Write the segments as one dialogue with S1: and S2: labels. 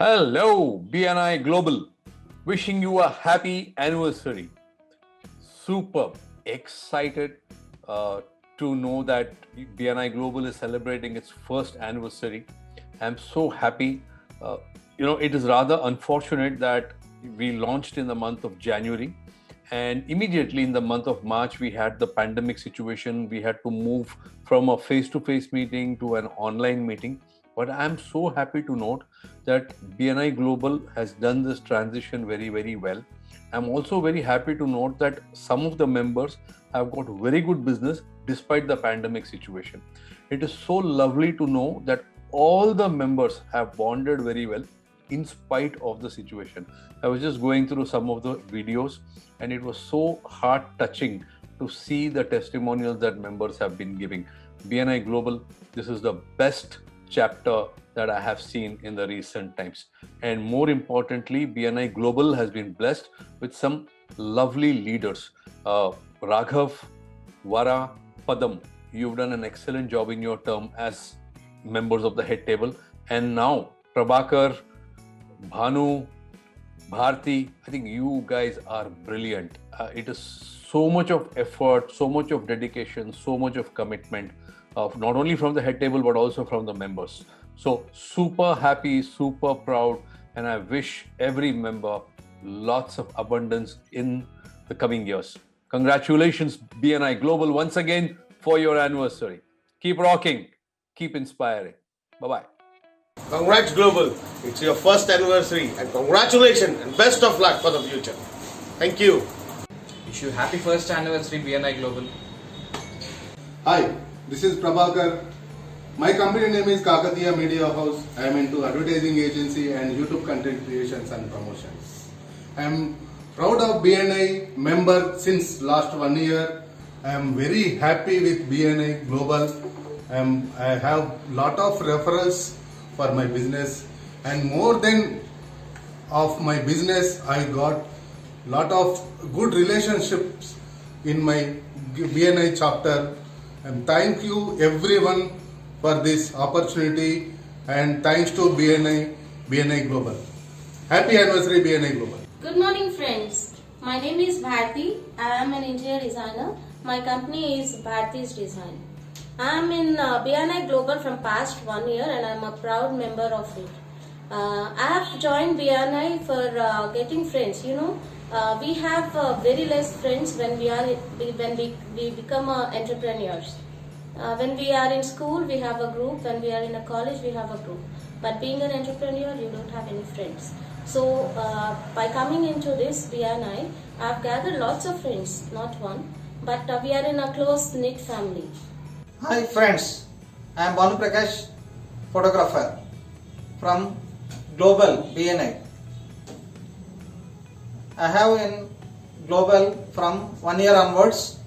S1: Hello, BNI Global. Wishing you a happy anniversary. Super excited to know that BNI Global is celebrating its first anniversary. I'm so happy. Uh, it is rather unfortunate that we launched in the month of January, and immediately in the month of March, we had the pandemic situation. We had to move from a face to face meeting to an online meeting. But I'm so happy to note that BNI Global has done this transition very, very well. I'm also very happy to note that some of the members have got very good business despite the pandemic situation. It is so lovely to know that all the members have bonded very well in spite of the situation. I was just going through some of the videos and it was so heart touching to see the testimonials that members have been giving. BNI Global, this is the best chapter that I have seen in the recent times. And more importantly, BNI Global has been blessed with some lovely leaders. Raghav, Vara, Padam, you've done an excellent job in your term as members of the head table. And now, Prabhakar, Bhanu, Bharti, I think you guys are brilliant. It is so much of effort, so much of dedication, so much of commitment, not only from the head table, but also from the members. So super happy, super proud, and I wish every member lots of abundance in the coming years. Congratulations, BNI Global, once again for your anniversary. Keep rocking, keep inspiring. Bye-bye.
S2: Congrats Global, it's your first anniversary and congratulations and best of luck for the future. Thank you.
S3: Wish you happy first anniversary BNI Global.
S4: Hi, this is Prabhakar. My company name is Kakatiya Media House. I am into advertising agency and YouTube content creations and promotions. I am proud of BNI member since last 1 year. I am very happy with BNI Global. I have lot of referrals for my business, and more than of my business, I got lot of good relationships in my BNI chapter. And thank you everyone for this opportunity, and thanks to BNI Global. Happy anniversary BNI Global.
S5: Good morning friends. My name is Bharti. I am an interior designer. My company is Bharti's Design. I am in BNI Global from past 1 year and I am a proud member of it. I have joined BNI for getting friends. We have very less friends when we become entrepreneurs. When we are in school, we have a group. When we are in a college, we have a group. But being an entrepreneur, you don't have any friends. So by coming into this BNI, I have gathered lots of friends, not one, but we are in a close-knit family.
S6: Hi friends, I am Banu Prakash, photographer from Global BNI. I have in Global from 1 year onwards.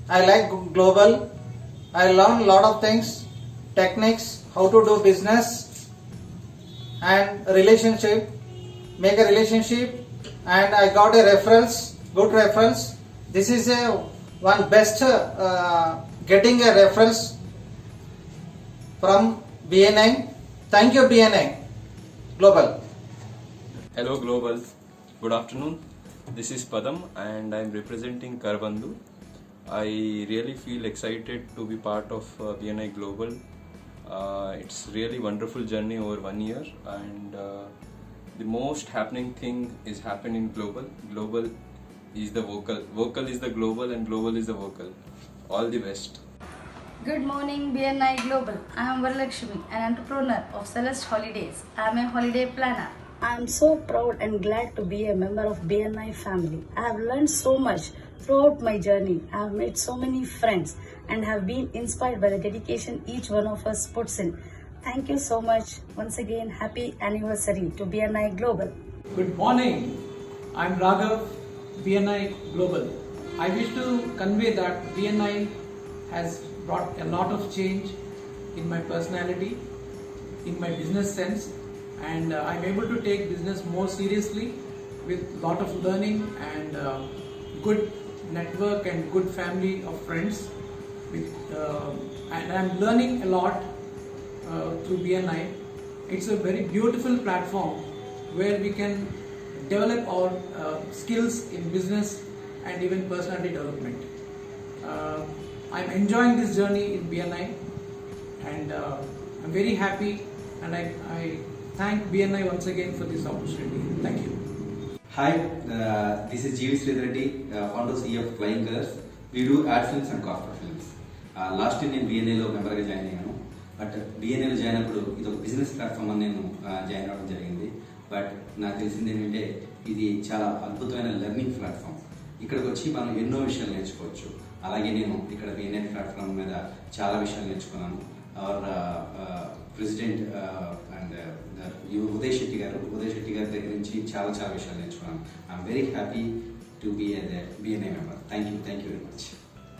S6: I like Global. I learned a lot of things, techniques, how to do business and relationship, make a relationship, and I got a reference, good reference. This is one best getting a reference from BNI. Thank you BNI Global.
S7: Hello Global, good afternoon. This is Padam and I am representing Karbandhu. I really feel excited to be part of BNI Global. It's really wonderful journey over 1 year, and the most happening thing is happening in Global. Global is the vocal, vocal is the global, and global is the vocal. All the best.
S8: Good morning BNI Global. I am Varalakshmi, an entrepreneur of Celeste Holidays. I am a holiday planner.
S9: I am so proud and glad to be a member of BNI family. I have learned so much throughout my journey. I have made so many friends and have been inspired by the dedication each one of us puts in. Thank you so much. Once again, happy anniversary to BNI Global.
S10: Good morning. I'm Raghav, BNI Global. I wish to convey that BNI has brought a lot of change in my personality, in my business sense, and I'm able to take business more seriously with lot of learning and good network and good family of friends. And I'm learning a lot through BNI, it's a very beautiful platform where we can develop our skills in business and even personality development. I'm enjoying this journey in BNI, and I'm very happy, and I thank BNI once again for this opportunity. Thank you.
S11: Hi, this is GV Sridhar Reddy, founder CEO of Flying Colors. We do ad films and corporate films. Last year నేను BNIలో మెంబర్గా join అయ్యాను. But BNIలో join అప్పుడు ఇది ఒక business platform అని నేను join అవ్వడం జరిగింది. బట్ నాకు తెలిసింది ఏంటంటే ఇది చాలా అద్భుతమైన లెర్నింగ్ ప్లాట్ఫామ్. ఇక్కడికి వచ్చి మనం ఎన్నో విషయాలు నేర్చుకోవచ్చు. అలాగే నేను ఇక్కడ BNI ప్లాట్ఫామ్ మీద చాలా విషయాలు నేర్చుకున్నాను. Our president and Uday Shetty గారి దగ్గర నుంచి చాలా విషయాలు నేర్చుకున్నాను. I'm very happy to be a BNI member. Thank you very much.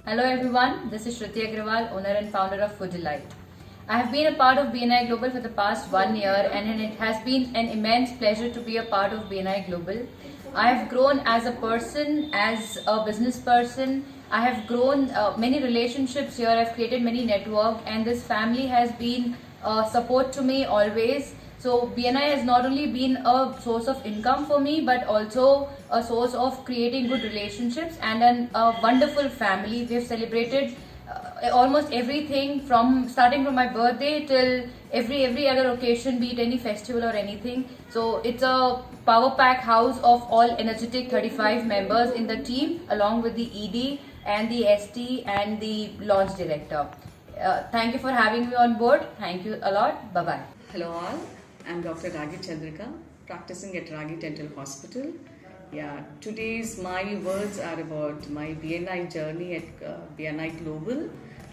S12: Hello everyone, this is Shruti Agrawal, owner and founder of Food Delight. I have been a part of BNI Global for the past 1 year, and it has been an immense pleasure to be a part of BNI Global. I have grown as a person, as a business person. I have grown many relationships here. I've created many network, and this family has been support to me always. So BNI has not only been a source of income for me, but also a source of creating good relationships and a wonderful family. We have celebrated almost everything from starting from my birthday till every other occasion, be it any festival or anything. So it's a power pack house of all energetic 35 members in the team, along with the ED and the ST and the launch director. Thank you for having me on board. Thank you a lot. Bye bye.
S13: Hello all, I'm Dr. Ragi Chandrika, practicing at Ragi Dental Hospital. Yeah, today's my words are about my BNI journey at BNI Global,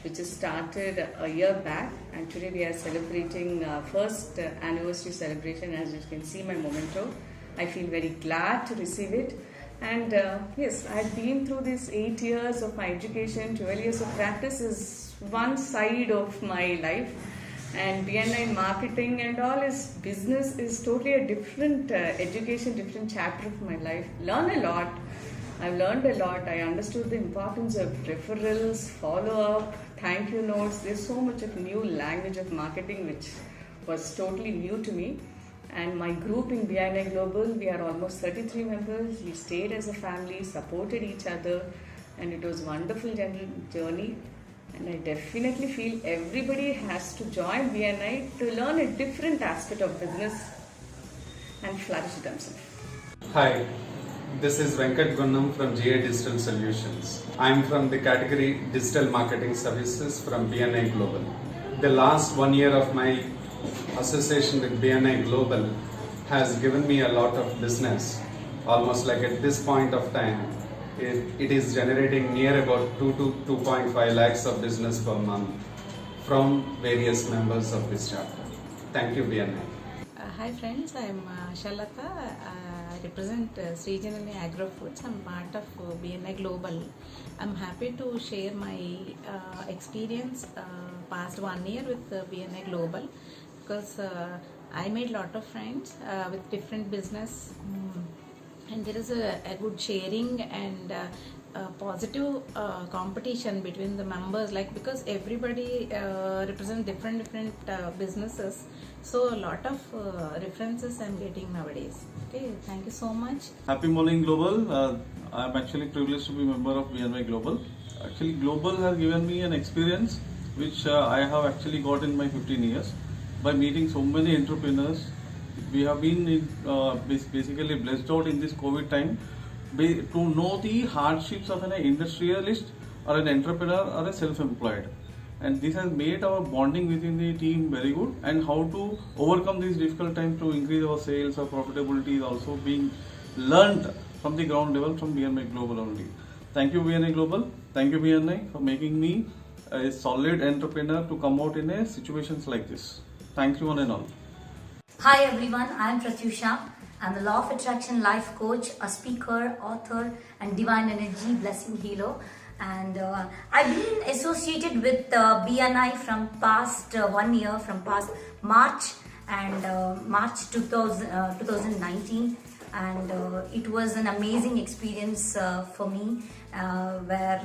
S13: which has started a year back, and today we are celebrating first anniversary celebration. As you can see my memento, I feel very glad to receive it. And yes, I've been through these 8 years of my education. 12 years of practice is one side of my life, and BNI marketing and all is business is totally a different education, different chapter of my life. Learn a lot. I've learned a lot. I understood the importance of referrals, follow-up, thank you notes. There's so much of new language of marketing which was totally new to me. And my group in BNI Global, we are almost 33 members. We stayed as a family, supported each other, and it was a wonderful journey. And I definitely feel everybody has to join BNI to learn a different aspect of business and flourish themselves.
S14: Hi, this is Venkat Gunnam from GA Digital Solutions. I'm from the category Digital Marketing Services from BNI Global. The last 1 year of my association with BNI Global has given me a lot of business. Almost like at this point of time, it is generating near about 2 to 2.5 lakhs of business per month from various members of this chapter. Thank you, BNI.
S15: Hi friends, I am Shalata. I represent Srijanani Agro Foods. I'm part of BNI Global. I'm happy to share my experience past 1 year with BNI Global, because I made lot of friends with different business, and there is a good sharing and positive competition between the members, like because everybody represents different businesses, so a lot of references I'm getting nowadays. Okay, thank you so much.
S16: Happy morning Global. I'm actually privileged to be a member of BNI Global. Actually Global has given me an experience which I have actually got in my 15 years by meeting so many entrepreneurs. We have been basically blessed out in this COVID time to know the hardships of an industrialist or an entrepreneur or a self-employed, and this has made our bonding within the team very good, and how to overcome this difficult time to increase our sales or profitability is also being learned from the ground level from BNI Global only. Thank you BNI Global, thank you BNI for making me a solid entrepreneur to come out in a situations like this. Thank you one and all.
S17: Hi everyone, I am Pratyusha. I'm the Law of Attraction Life Coach, a speaker, author, and Divine Energy Blessing Healer. And I've been associated with BNI from past 1 year, from past March and March 2019. And it was an amazing experience for me, where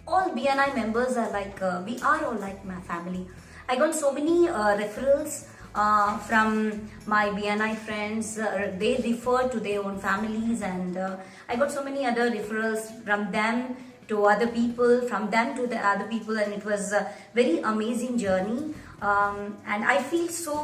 S17: all BNI members are like, we are all like my family. I got so many referrals from my BNI friends. They refer to their own families, and I got so many other referrals from them to other people, from them to the other people, and it was a very amazing journey. And I feel so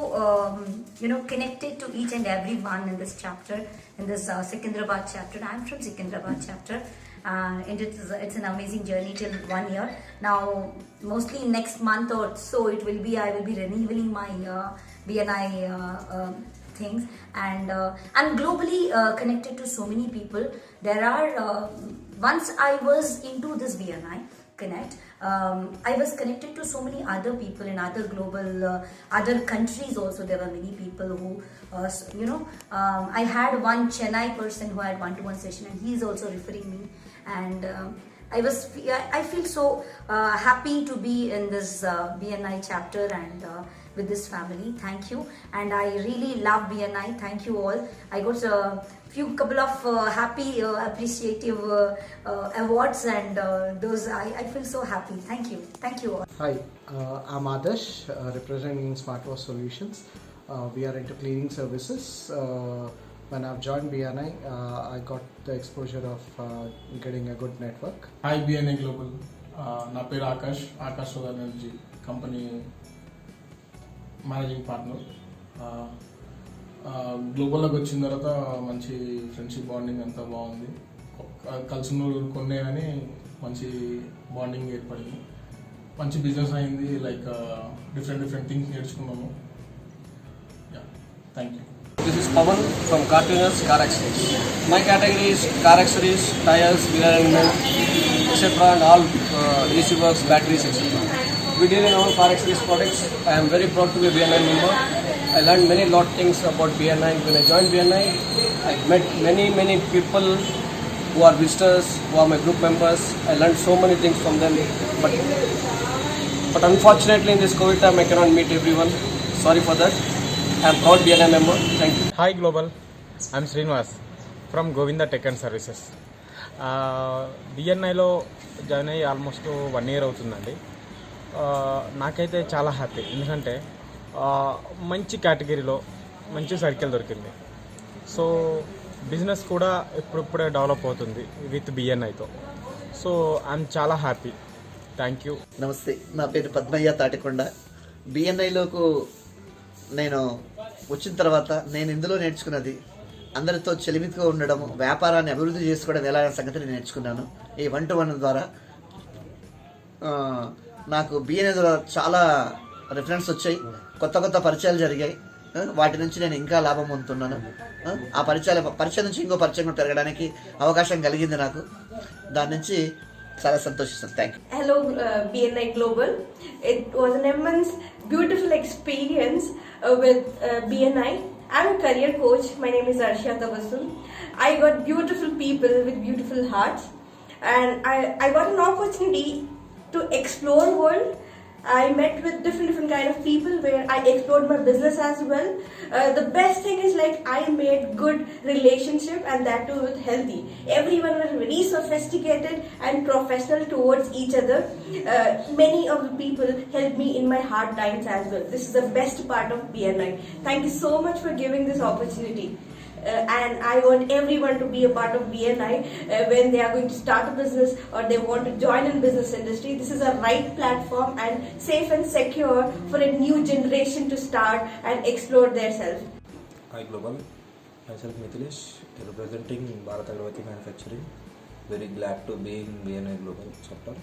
S17: connected to each and every one in this chapter, in this Secunderabad chapter. I'm from Secunderabad chapter, and it's an amazing journey till 1 year. Now, mostly next month or so, I will be renewing my BNI things, and I'm globally connected to so many people. There are once I was into this BNI Connect, I was connected to so many other people in other global, other countries also. There were many people who, I had one Chennai person who had one-to-one session, and he is also referring me. And I feel so happy to be in this BNI chapter and with this family. Thank you, and I really love BNI. Thank you all. I got a couple of happy, appreciative awards, and those I feel so happy. Thank you all.
S18: Hi, I'm Adarsh, representing SmartWash Solutions. We are into cleaning services. When I've joined BNI, I got the exposure of getting a good network.
S19: Hi BNI Global. నా పేరు Akash solar energy company managing partner. గ్లోబల్లోకి వచ్చిన తర్వాత మంచి friendship bonding అంతా బాగుంది. కలిసిన కొన్నే కానీ మంచి బాండింగ్ ఏర్పడింది. మంచి బిజినెస్ అయింది. లైక్ డిఫరెంట్ థింగ్స్ నేర్చుకున్నాము. Thank you.
S20: This is Pawan from Cartooners Car Accessories. My category is car accessories, tires, wheel alignment, etc. and all AC works, batteries, etc. We deal in all car accessories products. I am very proud to be a BNI member. I learned lot things about BNI. When I joined BNI, I met many people who are visitors, who are my group members. I learned so many things from them. But unfortunately in this COVID time I cannot meet everyone. Sorry for that. I am proud BNI member. Thank you.
S21: Hi Global, I am Srinivas from Govinda Tech and Services. BNIలో join అయ్యి almost 1 year అవుతుందండి. నాకైతే చాలా happy, ఎందుకంటే మంచి కేటగిరీలో మంచి circle దొరికింది. సో బిజినెస్ కూడా ఇప్పుడిప్పుడే డెవలప్ అవుతుంది విత్ BNIతో. సో ఐఎమ్ చాలా హ్యాపీ. Thank you.
S22: నమస్తే, నా పేరు పద్మయ్య తాటికొండ. BNIలోకి నేను వచ్చిన తర్వాత నేను ఇందులో నేర్చుకున్నది అందరితో చెలిమితిగా ఉండడం, వ్యాపారాన్ని అభివృద్ధి చేసుకోవడం ఎలా అనే సంగతి నేను నేర్చుకున్నాను. ఈ 1-to-1 ద్వారా నాకు BNI ద్వారా చాలా రిఫరెన్స్ వచ్చాయి, కొత్త పరిచయాలు జరిగాయి. వాటి నుంచి నేను ఇంకా లాభం పొందుతున్నాను. ఆ పరిచయం నుంచి ఇంకో పరిచయం పెరగడానికి అవకాశం కలిగింది నాకు. దాని నుంచి చాలా సంతోషిస్తాను. Thank you.
S23: Hello BNI Global. It was an immense, beautiful experience with BNI. I'm a career coach. My name is Arshia Tabassum. I got beautiful people with beautiful hearts, and I got an opportunity to explore world. I met with different kind of people where I explored my business as well. The best thing is like I made good relationship, and that too with healthy. Everyone was very sophisticated and professional towards each other. Many of the people helped me in my hard times as well. This is the best part of BNI. Thank you so much for giving this opportunity. And I want everyone to be a part of BNI when they are going to start a business or they want to join in business industry. This is a right platform and safe and secure for a new generation to start and explore their self.
S24: Hi Global, myself Mithilesh, representing Bharat Agrawati Manufacturing. Very glad to be in BNI Global chapter.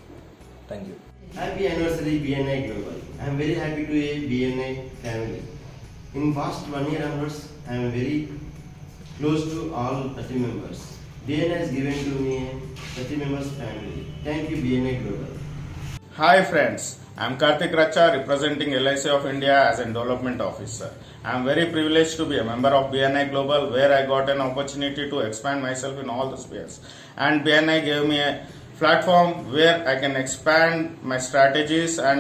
S24: Thank you.
S25: Happy anniversary BNI Global. I am very happy to be a BNI family. In past 1 year onwards, I am very close to all 30 members. BNI has given to me a 30 members family. Thank you BNI Global.
S14: Hi friends, I am Karthik Racha, representing LIC of India as a development officer. I am very privileged to be a member of BNI Global, where I got an opportunity to expand myself in all the spheres. And BNI gave me a platform where I can expand my strategies and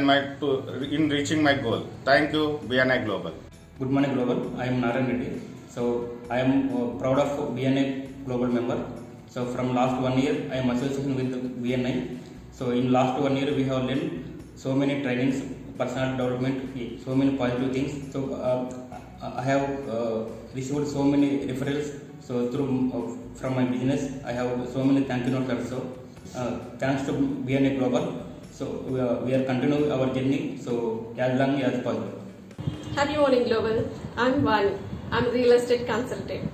S14: in reaching my goal. Thank you BNI Global.
S26: Good morning Global, I am Narayan Reddy. So I am proud of BNI Global member. So from last 1 year I am associated with BNI. So in last 1 year we have learned so many trainings personal development, so many positive things. So I have received so many referrals. So through from my business, I have so many thank you notes also. Thanks to BNI Global. So we are continuing our journey. So as long as possible.
S1: Happy morning, Global. I'm Vani. I'm real estate consultant.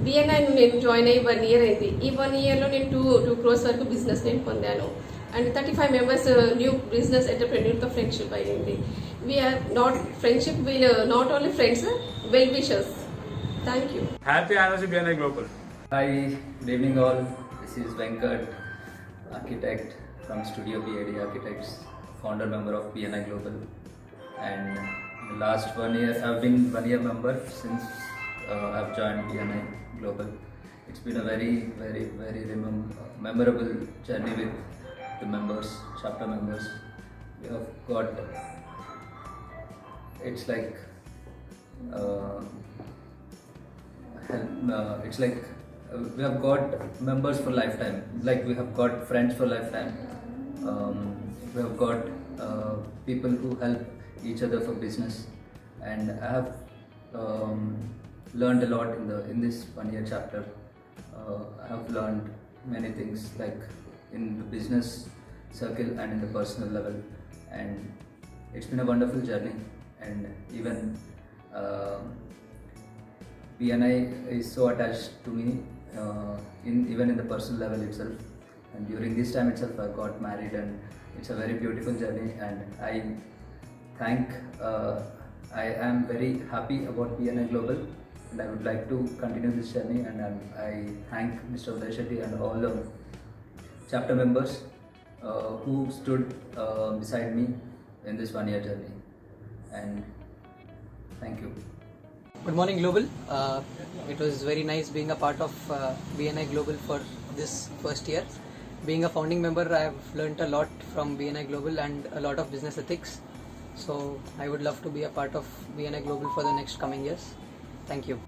S1: BNI నేను join అయ్యి 1 year అయింది. ఈ 1 yearలో నేను 2 crores వరకు business నేను పొందాను. And 35 members new business ఎంటర్ప్రెన్యూర్తో friendship అయ్యింది. We're not friendship, we'll not only friends, well wishers. Thank you.
S2: Happy anniversary BNI Global.
S3: Hi, good evening all. This is Venkat, architect from Studio BAD Architects, founder member of BNI Global. And the last 1 year, I've been 1 year member since I've joined BNI Global. It's been a very, very, very memorable journey with the members, chapter members. We have got, it's like we have got members for lifetime. Like we have got friends for lifetime. We have got people who help each other for business, and I have learned a lot in this 1 year chapter. I have learned many things, like in the business circle and in the personal level, and it's been a wonderful journey. And even BNI is so attached to me, even in the personal level itself. And during this time itself, I got married, and it's a very beautiful journey. And I am very happy about BNI Global, and I would like to continue this journey. And I thank Mr. Uday Shetty and all the chapter members who stood beside me in this 1 year journey. And thank you.
S4: Good morning, Global. It was very nice being a part of BNI Global for this first year. Being a founding member, I have learnt a lot from BNI Global and a lot of business ethics. So I would love to be a part of BNI Global for the next coming years. Thank you.